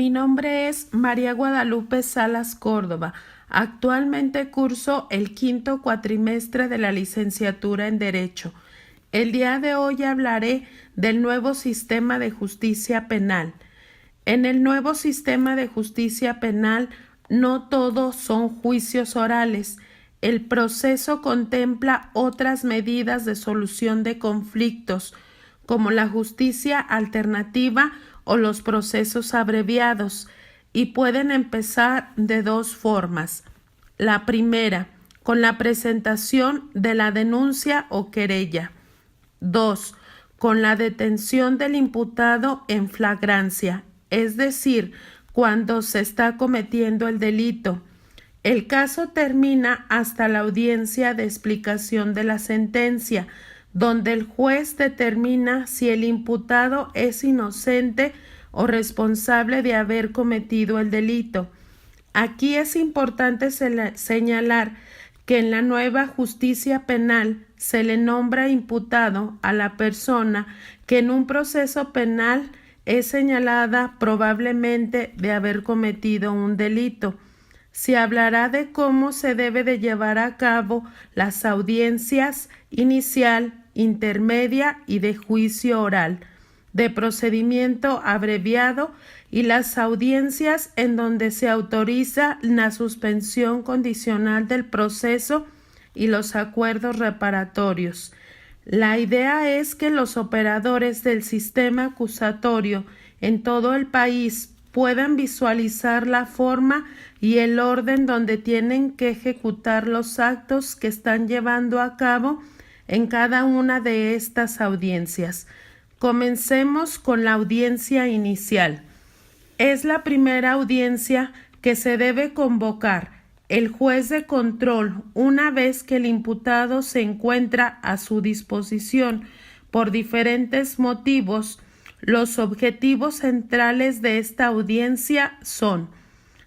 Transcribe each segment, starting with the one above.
Mi nombre es María Guadalupe Salas Córdoba. Actualmente curso el quinto cuatrimestre de la licenciatura en Derecho. El día de hoy hablaré del nuevo sistema de justicia penal. En el nuevo sistema de justicia penal no todos son juicios orales. El proceso contempla otras medidas de solución de conflictos, como la justicia alternativa o los procesos abreviados, y pueden empezar de dos formas. La primera, con la presentación de la denuncia o querella. 2. Con la detención del imputado en flagrancia, es decir, cuando se está cometiendo el delito. El caso termina hasta la audiencia de explicación de la sentencia, donde el juez determina si el imputado es inocente o responsable de haber cometido el delito. Aquí es importante señalar que en la nueva justicia penal se le nombra imputado a la persona que en un proceso penal es señalada probablemente de haber cometido un delito. Se hablará de cómo se debe de llevar a cabo las audiencias inicial, intermedia y de juicio oral, de procedimiento abreviado y las audiencias en donde se autoriza la suspensión condicional del proceso y los acuerdos reparatorios. La idea es que los operadores del sistema acusatorio en todo el país puedan visualizar la forma y el orden donde tienen que ejecutar los actos que están llevando a cabo en cada una de estas audiencias. Comencemos con la audiencia inicial. Es la primera audiencia que se debe convocar el juez de control una vez que el imputado se encuentra a su disposición por diferentes motivos. Los objetivos centrales de esta audiencia son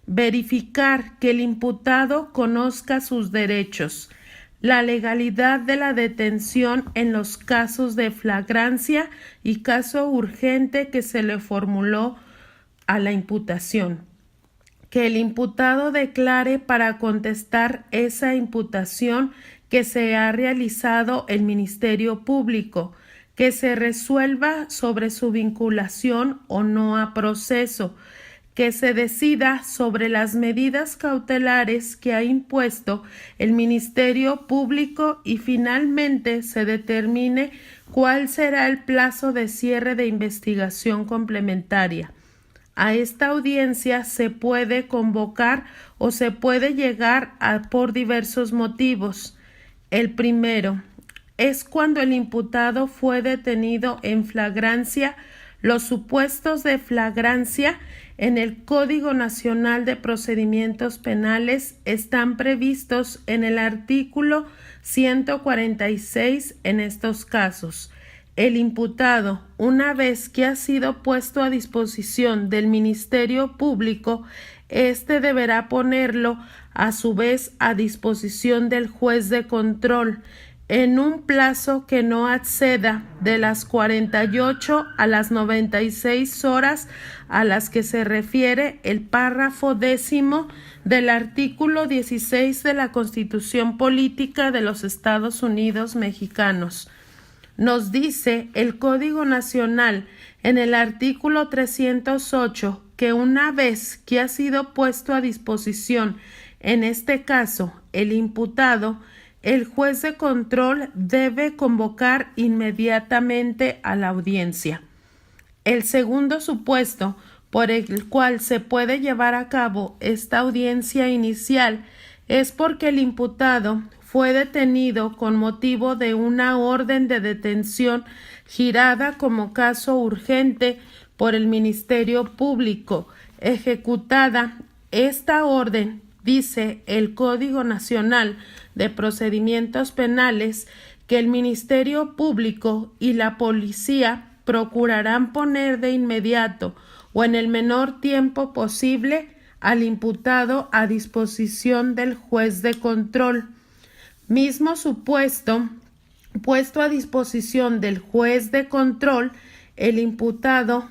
verificar que el imputado conozca sus derechos, la legalidad de la detención en los casos de flagrancia y caso urgente que se le formuló a la imputación, que el imputado declare para contestar esa imputación que se ha realizado el Ministerio Público, que se resuelva sobre su vinculación o no a proceso, que se decida sobre las medidas cautelares que ha impuesto el Ministerio Público y finalmente se determine cuál será el plazo de cierre de investigación complementaria. A esta audiencia se puede convocar o se puede llegar por diversos motivos. El primero es cuando el imputado fue detenido en flagrancia. Los supuestos de flagrancia en el Código Nacional de Procedimientos Penales están previstos en el artículo 146 en estos casos. El imputado, una vez que ha sido puesto a disposición del Ministerio Público, éste deberá ponerlo a su vez a disposición del juez de control en un plazo que no exceda de las 48 a las 96 horas a las que se refiere el párrafo 10º del artículo 16 de la Constitución Política de los Estados Unidos Mexicanos. Nos dice el Código Nacional en el artículo 308 que una vez que ha sido puesto a disposición, en este caso, el imputado, el juez de control debe convocar inmediatamente a la audiencia. El segundo supuesto por el cual se puede llevar a cabo esta audiencia inicial es porque el imputado fue detenido con motivo de una orden de detención girada como caso urgente por el Ministerio Público, ejecutada. Esta orden, dice el Código Nacional de Procedimientos Penales, que el Ministerio Público y la policía procurarán poner de inmediato o en el menor tiempo posible al imputado a disposición del juez de control. Mismo supuesto, puesto a disposición del juez de control, el imputado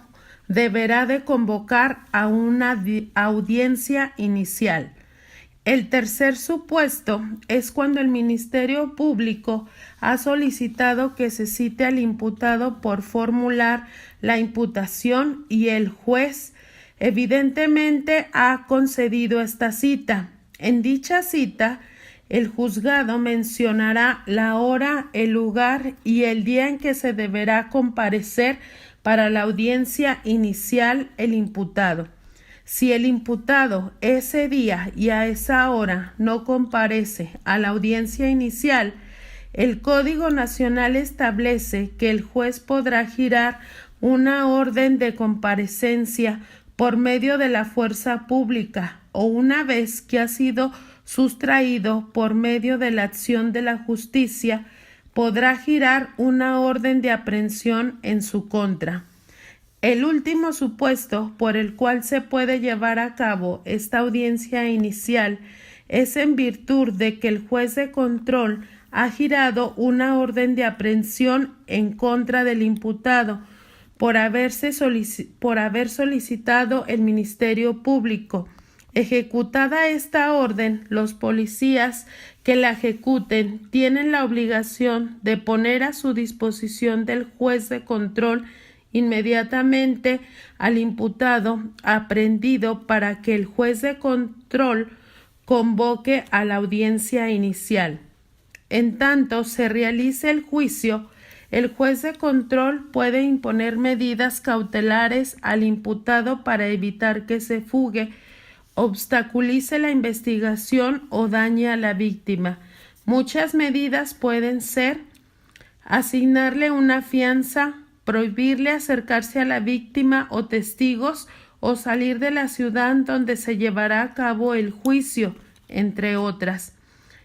deberá de convocar a una audiencia inicial. El tercer supuesto es cuando el Ministerio Público ha solicitado que se cite al imputado por formular la imputación y el juez evidentemente ha concedido esta cita. En dicha cita, el juzgado mencionará la hora, el lugar y el día en que se deberá comparecer para la audiencia inicial el imputado. Si el imputado ese día y a esa hora no comparece a la audiencia inicial, el Código Nacional establece que el juez podrá girar una orden de comparecencia por medio de la fuerza pública o una vez que ha sido sustraído por medio de la acción de la justicia, podrá girar una orden de aprehensión en su contra. El último supuesto por el cual se puede llevar a cabo esta audiencia inicial es en virtud de que el juez de control ha girado una orden de aprehensión en contra del imputado por haber solicitado el Ministerio Público. Ejecutada esta orden, los policías que la ejecuten tienen la obligación de poner a su disposición del juez de control inmediatamente al imputado aprehendido para que el juez de control convoque a la audiencia inicial. En tanto se realice el juicio, el juez de control puede imponer medidas cautelares al imputado para evitar que se fugue, obstaculice la investigación o dañe a la víctima. Muchas medidas pueden ser asignarle una fianza, prohibirle acercarse a la víctima o testigos o salir de la ciudad donde se llevará a cabo el juicio, entre otras.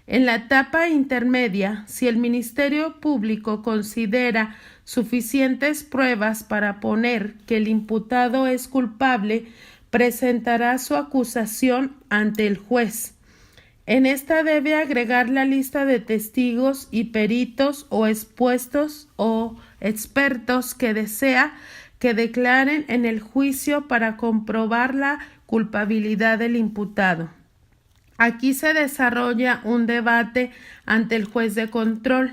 En la etapa intermedia, si el Ministerio Público considera suficientes pruebas para poner que el imputado es culpable, presentará su acusación ante el juez. En esta debe agregar la lista de testigos y peritos o expuestos o expertos que desea que declaren en el juicio para comprobar la culpabilidad del imputado. Aquí se desarrolla un debate ante el juez de control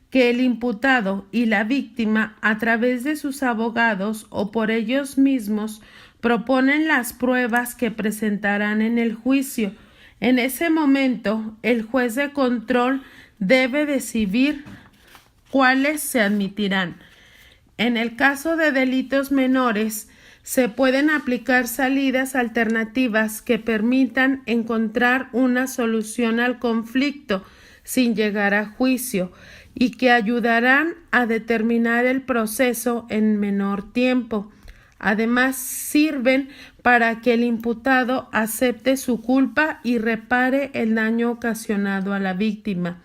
que el imputado y la víctima, a través de sus abogados o por ellos mismos, proponen las pruebas que presentarán en el juicio. En ese momento, el juez de control debe decidir cuáles se admitirán. En el caso de delitos menores, se pueden aplicar salidas alternativas que permitan encontrar una solución al conflicto sin llegar a juicio y que ayudarán a determinar el proceso en menor tiempo. Además, sirven para que el imputado acepte su culpa y repare el daño ocasionado a la víctima.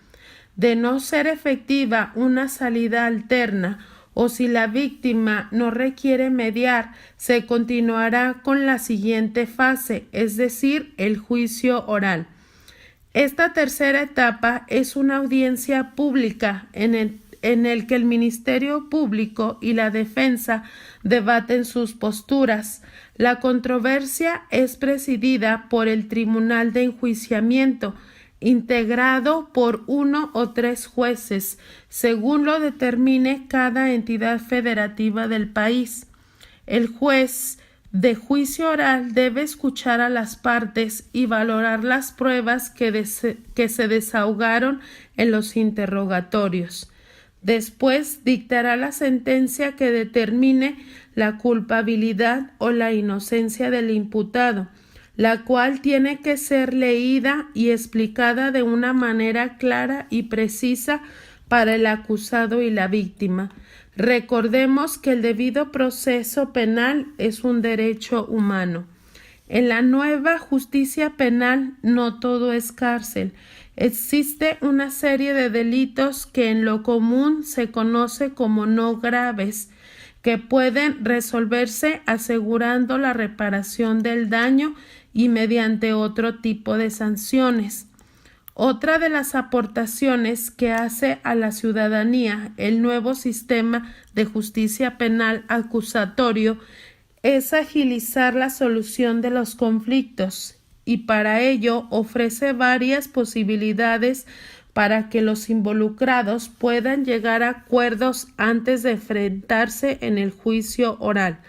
De no ser efectiva una salida alterna o si la víctima no requiere mediar, se continuará con la siguiente fase, es decir, el juicio oral. Esta tercera etapa es una audiencia pública en el que el Ministerio Público y la defensa debaten sus posturas. La controversia es presidida por el Tribunal de Enjuiciamiento, integrado por 1 o 3 jueces, según lo determine cada entidad federativa del país. El juez de juicio oral debe escuchar a las partes y valorar las pruebas que se desahogaron en los interrogatorios. Después dictará la sentencia que determine la culpabilidad o la inocencia del imputado, la cual tiene que ser leída y explicada de una manera clara y precisa para el acusado y la víctima. Recordemos que el debido proceso penal es un derecho humano. En la nueva justicia penal no todo es cárcel. Existe una serie de delitos que en lo común se conoce como no graves, que pueden resolverse asegurando la reparación del daño y mediante otro tipo de sanciones. Otra de las aportaciones que hace a la ciudadanía el nuevo sistema de justicia penal acusatorio es agilizar la solución de los conflictos y para ello ofrece varias posibilidades para que los involucrados puedan llegar a acuerdos antes de enfrentarse en el juicio oral.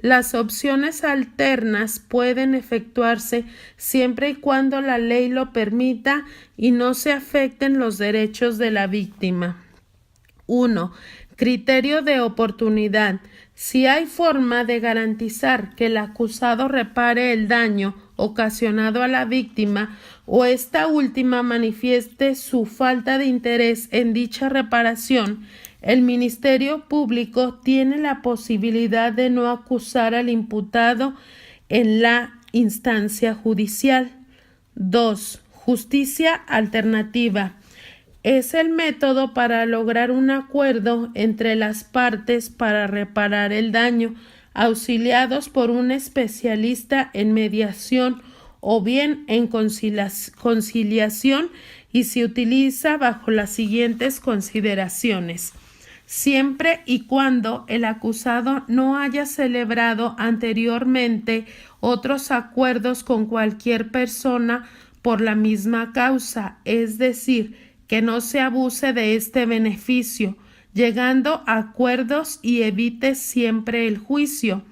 Las opciones alternas pueden efectuarse siempre y cuando la ley lo permita y no se afecten los derechos de la víctima. 1. Criterio de oportunidad. Si hay forma de garantizar que el acusado repare el daño ocasionado a la víctima o esta última manifieste su falta de interés en dicha reparación, el Ministerio Público tiene la posibilidad de no acusar al imputado en la instancia judicial. 2. Justicia alternativa. Es el método para lograr un acuerdo entre las partes para reparar el daño, auxiliados por un especialista en mediación o bien en conciliación y se utiliza bajo las siguientes consideraciones. Siempre y cuando el acusado no haya celebrado anteriormente otros acuerdos con cualquier persona por la misma causa, es decir, que no se abuse de este beneficio, llegando a acuerdos y evite siempre el juicio.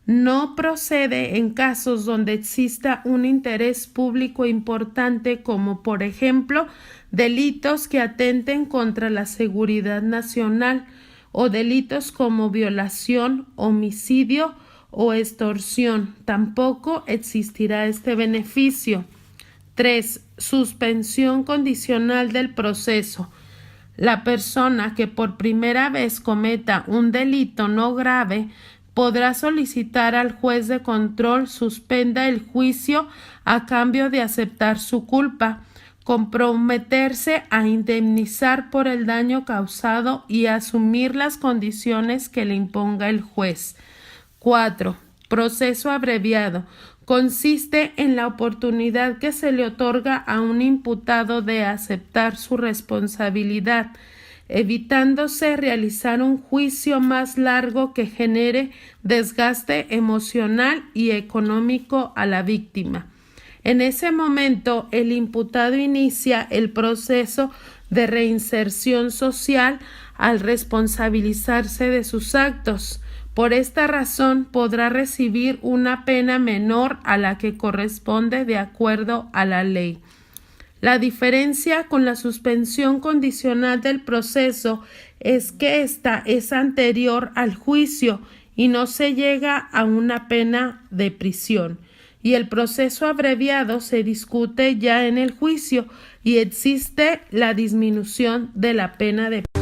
No procede en casos donde exista un interés público importante como, por ejemplo, delitos que atenten contra la seguridad nacional o delitos como violación, homicidio o extorsión. Tampoco existirá este beneficio. 3. Suspensión condicional del proceso. La persona que por primera vez cometa un delito no grave podrá solicitar al juez de control suspenda el juicio a cambio de aceptar su culpa, comprometerse a indemnizar por el daño causado y asumir las condiciones que le imponga el juez. 4. Proceso abreviado. Consiste en la oportunidad que se le otorga a un imputado de aceptar su responsabilidad, evitándose realizar un juicio más largo que genere desgaste emocional y económico a la víctima. En ese momento, el imputado inicia el proceso de reinserción social al responsabilizarse de sus actos. Por esta razón podrá recibir una pena menor a la que corresponde de acuerdo a la ley. La diferencia con la suspensión condicional del proceso es que ésta es anterior al juicio y no se llega a una pena de prisión. Y el proceso abreviado se discute ya en el juicio y existe la disminución de la pena de prisión.